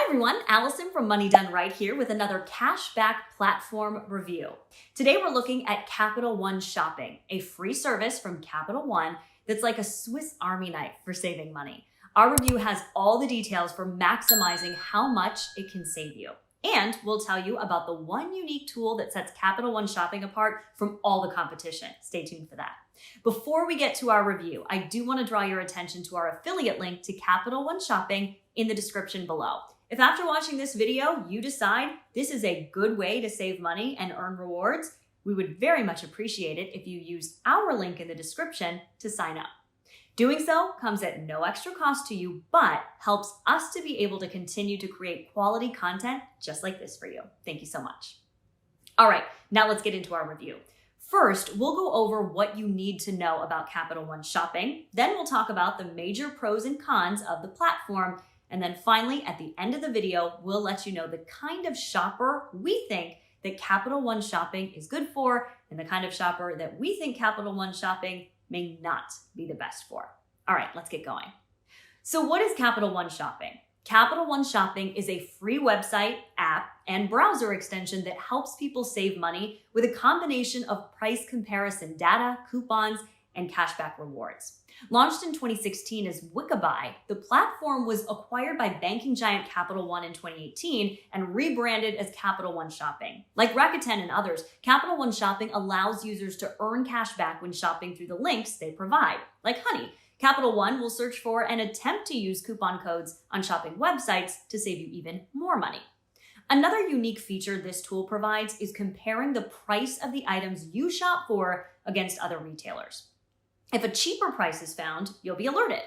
everyone, Allison from Money Done Right here with another cashback platform review. Today we're looking at Capital One Shopping, a free service from Capital One that's like a Swiss Army knife for saving money. Our review has all the details for maximizing how much it can save you. And we'll tell you about the one unique tool that sets Capital One Shopping apart from all the competition. Stay tuned for that. Before we get to our review, I do want to draw your attention to our affiliate link to Capital One Shopping in the description below. If after watching this video, you decide this is a good way to save money and earn rewards, we would very much appreciate it if you use our link in the description to sign up. Doing so comes at no extra cost to you, but helps us to be able to continue to create quality content just like this for you. Thank you so much. All right, now let's get into our review. First, we'll go over what you need to know about Capital One Shopping. Then we'll talk about the major pros and cons of the platform. And then finally, at the end of the video, we'll let you know the kind of shopper we think that Capital One Shopping is good for and the kind of shopper that we think Capital One Shopping may not be the best for. All right, let's get going. So what is Capital One Shopping? Capital One Shopping is a free website, app, and browser extension that helps people save money with a combination of price comparison data, coupons, and cashback rewards. Launched in 2016 as Wikabuy, the platform was acquired by banking giant Capital One in 2018 and rebranded as Capital One Shopping. Like Rakuten and others, Capital One Shopping allows users to earn cash back when shopping through the links they provide. Like Honey, Capital One will search for and attempt to use coupon codes on shopping websites to save you even more money. Another unique feature this tool provides is comparing the price of the items you shop for against other retailers. If a cheaper price is found, you'll be alerted.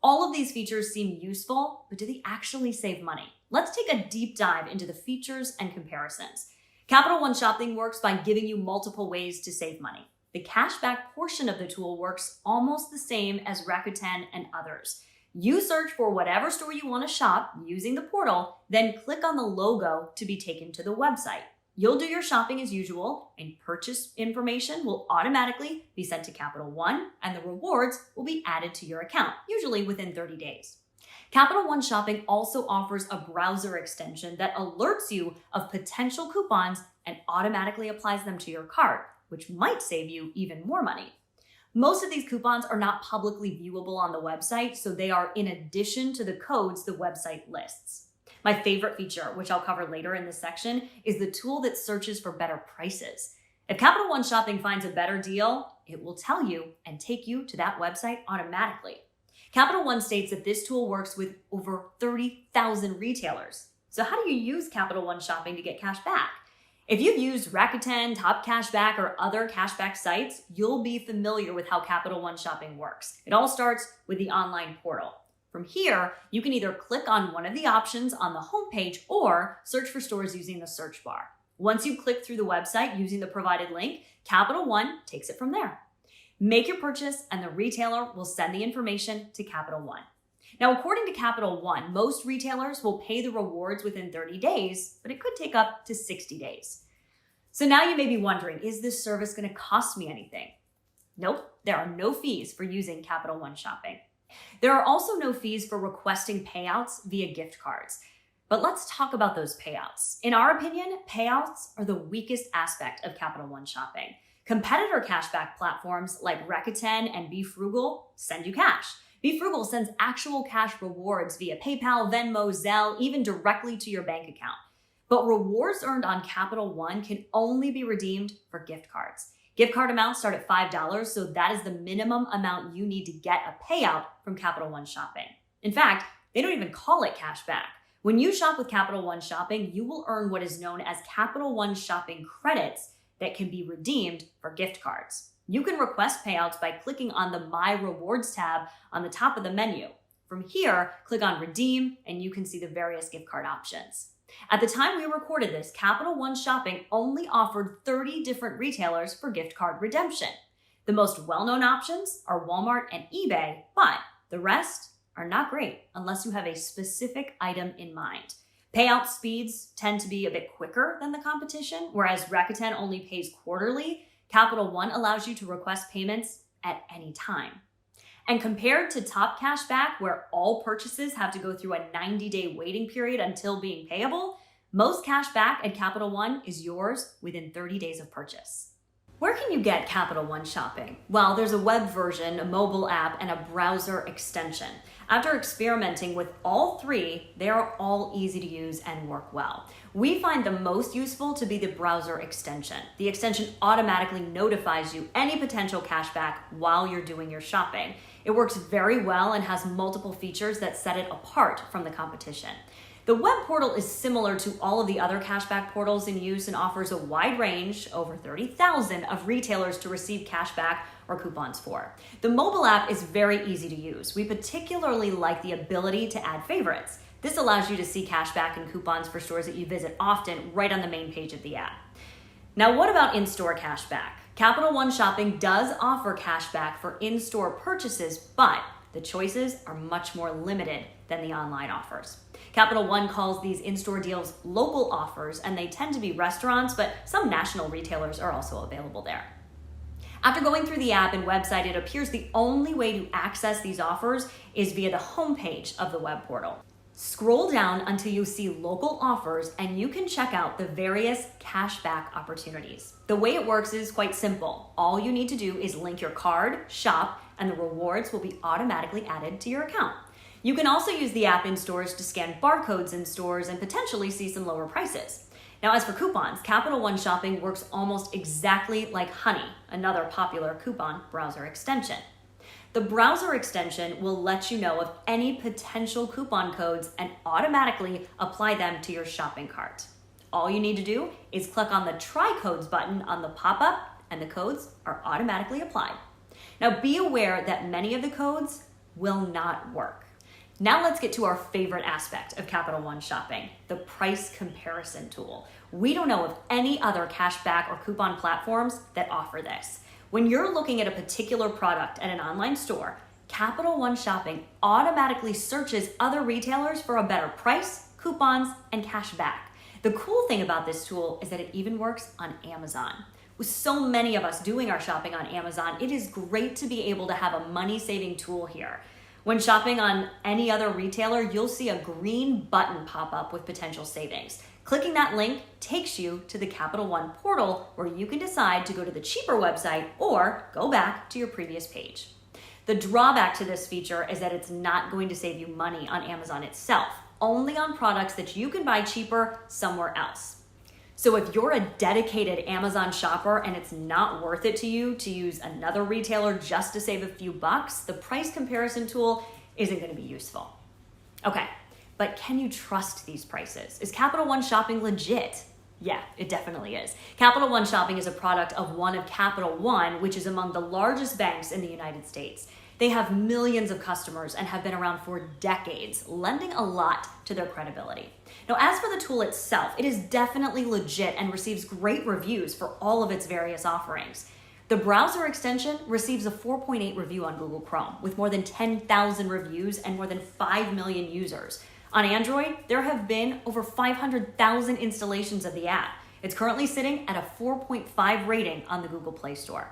All of these features seem useful, but do they actually save money? Let's take a deep dive into the features and comparisons. Capital One Shopping works by giving you multiple ways to save money. The cashback portion of the tool works almost the same as Rakuten and others. You search for whatever store you want to shop using the portal, then click on the logo to be taken to the website. You'll do your shopping as usual, and purchase information will automatically be sent to Capital One, and the rewards will be added to your account, usually within 30 days. Capital One Shopping also offers a browser extension that alerts you of potential coupons and automatically applies them to your cart, which might save you even more money. Most of these coupons are not publicly viewable on the website, so they are in addition to the codes the website lists. My favorite feature, which I'll cover later in this section, is the tool that searches for better prices. If Capital One Shopping finds a better deal, it will tell you and take you to that website automatically. Capital One states that this tool works with over 30,000 retailers. So how do you use Capital One Shopping to get cash back? If you've used Rakuten, Top Cashback, or other cashback sites, you'll be familiar with how Capital One Shopping works. It all starts with the online portal. From here, you can either click on one of the options on the homepage or search for stores using the search bar. Once you click through the website using the provided link, Capital One takes it from there. Make your purchase and the retailer will send the information to Capital One. Now, according to Capital One, most retailers will pay the rewards within 30 days, but it could take up to 60 days. So now you may be wondering, is this service going to cost me anything? Nope, there are no fees for using Capital One Shopping. There are also no fees for requesting payouts via gift cards. But let's talk about those payouts. In our opinion, payouts are the weakest aspect of Capital One Shopping. Competitor cashback platforms like Rakuten and Be Frugal send you cash. Be Frugal sends actual cash rewards via PayPal, Venmo, Zelle, even directly to your bank account. But rewards earned on Capital One can only be redeemed for gift cards. Gift card amounts start at $5, so that is the minimum amount you need to get a payout from Capital One Shopping. In fact, they don't even call it cash back. When you shop with Capital One Shopping, you will earn what is known as Capital One Shopping credits that can be redeemed for gift cards. You can request payouts by clicking on the My Rewards tab on the top of the menu. From here, click on Redeem, and you can see the various gift card options. At the time we recorded this, Capital One Shopping only offered 30 different retailers for gift card redemption. The most well-known options are Walmart and eBay, but the rest are not great unless you have a specific item in mind. Payout speeds tend to be a bit quicker than the competition, whereas Rakuten only pays quarterly. Capital One allows you to request payments at any time. And compared to Top Cashback, where all purchases have to go through a 90-day waiting period until being payable, most cashback at Capital One is yours within 30 days of purchase. Where can you get Capital One Shopping? Well, there's a web version, a mobile app, and a browser extension. After experimenting with all three, they are all easy to use and work well. We find the most useful to be the browser extension. The extension automatically notifies you any potential cashback while you're doing your shopping. It works very well and has multiple features that set it apart from the competition. The web portal is similar to all of the other cashback portals in use and offers a wide range, over 30,000, of retailers to receive cashback or coupons for. The mobile app is very easy to use. We particularly like the ability to add favorites. This allows you to see cashback and coupons for stores that you visit often right on the main page of the app. Now, what about in-store cashback? Capital One Shopping does offer cashback for in-store purchases, but the choices are much more limited than the online offers. Capital One calls these in-store deals local offers, and they tend to be restaurants, but some national retailers are also available there. After going through the app and website, it appears the only way to access these offers is via the homepage of the web portal. Scroll down until you see local offers and you can check out the various cashback opportunities. The way it works is quite simple. All you need to do is link your card, shop, and the rewards will be automatically added to your account. You can also use the app in stores to scan barcodes in stores and potentially see some lower prices. Now, as for coupons, Capital One Shopping works almost exactly like Honey, another popular coupon browser extension. The browser extension will let you know of any potential coupon codes and automatically apply them to your shopping cart. All you need to do is click on the Try Codes button on the pop-up and the codes are automatically applied. Now, be aware that many of the codes will not work. Now let's get to our favorite aspect of Capital One Shopping, the price comparison tool. We don't know of any other cashback or coupon platforms that offer this. When you're looking at a particular product at an online store, Capital One Shopping automatically searches other retailers for a better price, coupons, and cashback. The cool thing about this tool is that it even works on Amazon. With so many of us doing our shopping on Amazon, it is great to be able to have a money-saving tool here. When shopping on any other retailer, you'll see a green button pop up with potential savings. Clicking that link takes you to the Capital One portal where you can decide to go to the cheaper website or go back to your previous page. The drawback to this feature is that it's not going to save you money on Amazon itself, only on products that you can buy cheaper somewhere else. So if you're a dedicated Amazon shopper and it's not worth it to you to use another retailer just to save a few bucks, the price comparison tool isn't going to be useful. Okay, but can you trust these prices? Is Capital One Shopping legit? Yeah, it definitely is. Capital One Shopping is a product of one of Capital One, which is among the largest banks in the United States. They have millions of customers and have been around for decades, lending a lot to their credibility. Now, as for the tool itself, it is definitely legit and receives great reviews for all of its various offerings. The browser extension receives a 4.8 review on Google Chrome, with more than 10,000 reviews and more than 5 million users. On Android, there have been over 500,000 installations of the app. It's currently sitting at a 4.5 rating on the Google Play Store.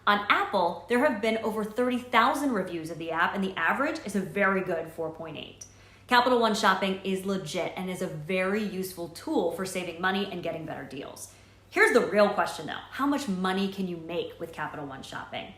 On Apple, there have been over 30,000 reviews of the app, and the average is a very good 4.8. Capital One Shopping is legit and is a very useful tool for saving money and getting better deals. Here's the real question though. How much money can you make with Capital One Shopping?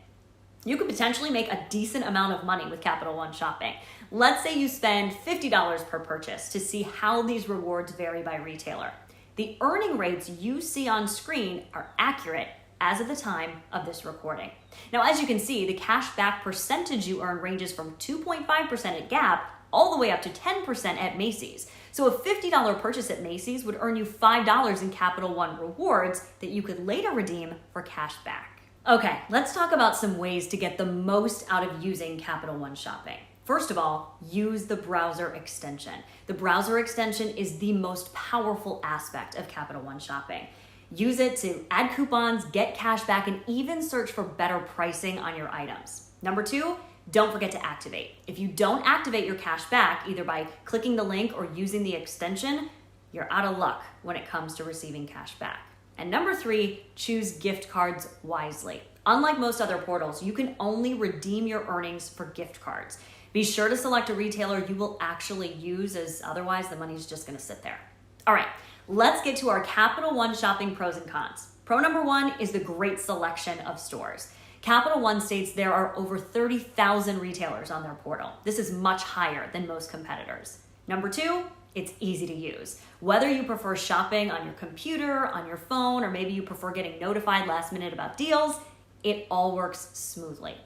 You could potentially make a decent amount of money with Capital One Shopping. Let's say you spend $50 per purchase to see how these rewards vary by retailer. The earning rates you see on screen are accurate as of the time of this recording. Now, as you can see, the cashback percentage you earn ranges from 2.5% at Gap all the way up to 10% at Macy's. So a $50 purchase at Macy's would earn you $5 in Capital One rewards that you could later redeem for cashback. Okay, let's talk about some ways to get the most out of using Capital One Shopping. First of all, use the browser extension. The browser extension is the most powerful aspect of Capital One Shopping. Use it to add coupons, get cash back, and even search for better pricing on your items. Number 2, don't forget to activate. If you don't activate your cash back, either by clicking the link or using the extension, you're out of luck when it comes to receiving cash back. And number 3, choose gift cards wisely. Unlike most other portals, you can only redeem your earnings for gift cards. Be sure to select a retailer you will actually use, as otherwise the money's just gonna sit there. All right, let's get to our Capital One Shopping pros and cons. Pro number 1 is the great selection of stores. Capital One states there are over 30,000 retailers on their portal. This is much higher than most competitors. Number 2, it's easy to use. Whether you prefer shopping on your computer, on your phone, or maybe you prefer getting notified last minute about deals, it all works smoothly.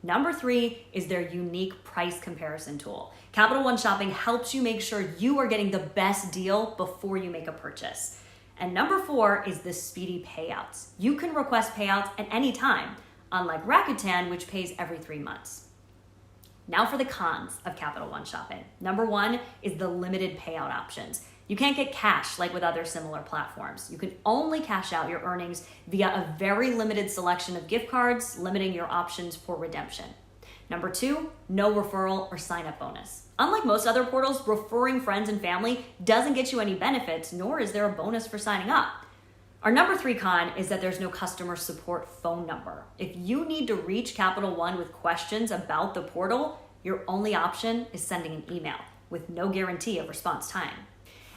Number 3 is their unique price comparison tool. Capital One Shopping helps you make sure you are getting the best deal before you make a purchase. And number 4 is the speedy payouts. You can request payouts at any time, unlike Rakuten, which pays every 3 months. Now for the cons of Capital One Shopping. Number 1 is the limited payout options. You can't get cash like with other similar platforms. You can only cash out your earnings via a very limited selection of gift cards, limiting your options for redemption. Number 2, no referral or sign-up bonus. Unlike most other portals, referring friends and family doesn't get you any benefits, nor is there a bonus for signing up. Our number 3 con is that there's no customer support phone number. If you need to reach Capital One with questions about the portal, your only option is sending an email with no guarantee of response time.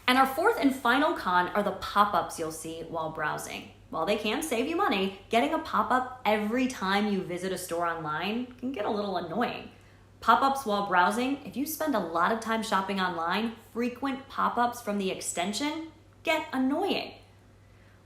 And our 4th and final con are the pop-ups you'll see while browsing. While they can save you money, getting a pop-up every time you visit a store online can get a little annoying. Pop-ups while browsing, if you spend a lot of time shopping online, frequent pop-ups from the extension get annoying.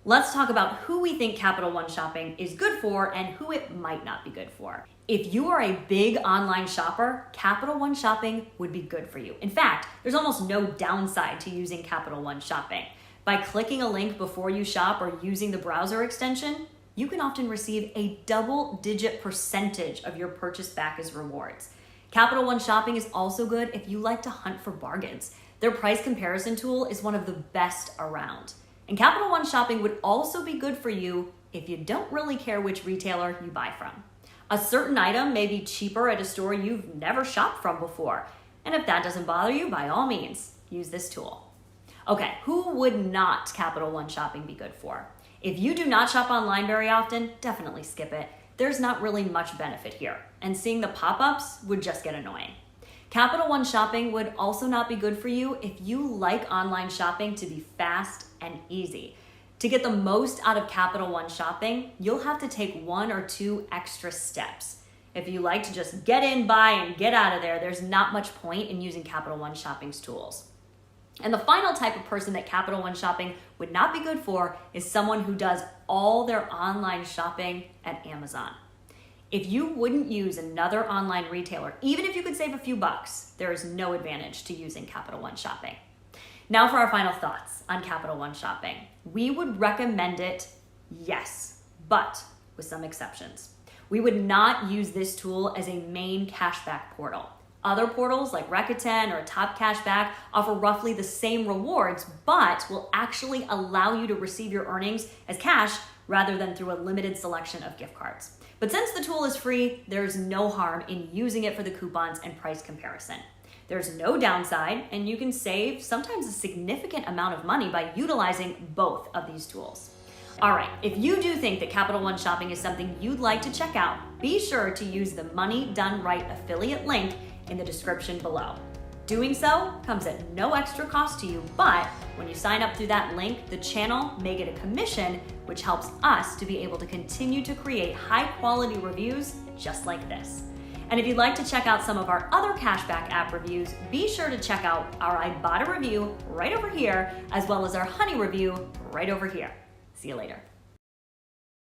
Let's talk about who we think Capital One Shopping is good for and who it might not be good for. If you are a big online shopper, Capital One Shopping would be good for you. In fact, there's almost no downside to using Capital One Shopping. By clicking a link before you shop or using the browser extension, you can often receive a double-digit percentage of your purchase back as rewards. Capital One Shopping is also good if you like to hunt for bargains. Their price comparison tool is one of the best around. And Capital One Shopping would also be good for you if you don't really care which retailer you buy from. A certain item may be cheaper at a store you've never shopped from before. And if that doesn't bother you, by all means, use this tool. Okay, who would not Capital One Shopping be good for? If you do not shop online very often, definitely skip it. There's not really much benefit here, and seeing the pop-ups would just get annoying. Capital One Shopping would also not be good for you if you like online shopping to be fast and easy. To get the most out of Capital One Shopping, you'll have to take 1 or 2 extra steps. If you like to just get in, buy, and get out of there, there's not much point in using Capital One Shopping's tools. And the final type of person that Capital One Shopping would not be good for is someone who does all their online shopping at Amazon. If you wouldn't use another online retailer, even if you could save a few bucks, there is no advantage to using Capital One Shopping. Now for our final thoughts on Capital One Shopping. We would recommend it, yes, but with some exceptions. We would not use this tool as a main cashback portal. Other portals like Rakuten or Top Cashback offer roughly the same rewards, but will actually allow you to receive your earnings as cash rather than through a limited selection of gift cards. But since the tool is free, there's no harm in using it for the coupons and price comparison. There's no downside, and you can save sometimes a significant amount of money by utilizing both of these tools. All right, if you do think that Capital One Shopping is something you'd like to check out, be sure to use the Money Done Right affiliate link in the description below. Doing so comes at no extra cost to you, but when you sign up through that link, the channel may get a commission, which helps us to be able to continue to create high-quality reviews just like this. And if you'd like to check out some of our other cashback app reviews, be sure to check out our I Bought a review right over here, as well as our Honey review right over here. See you later.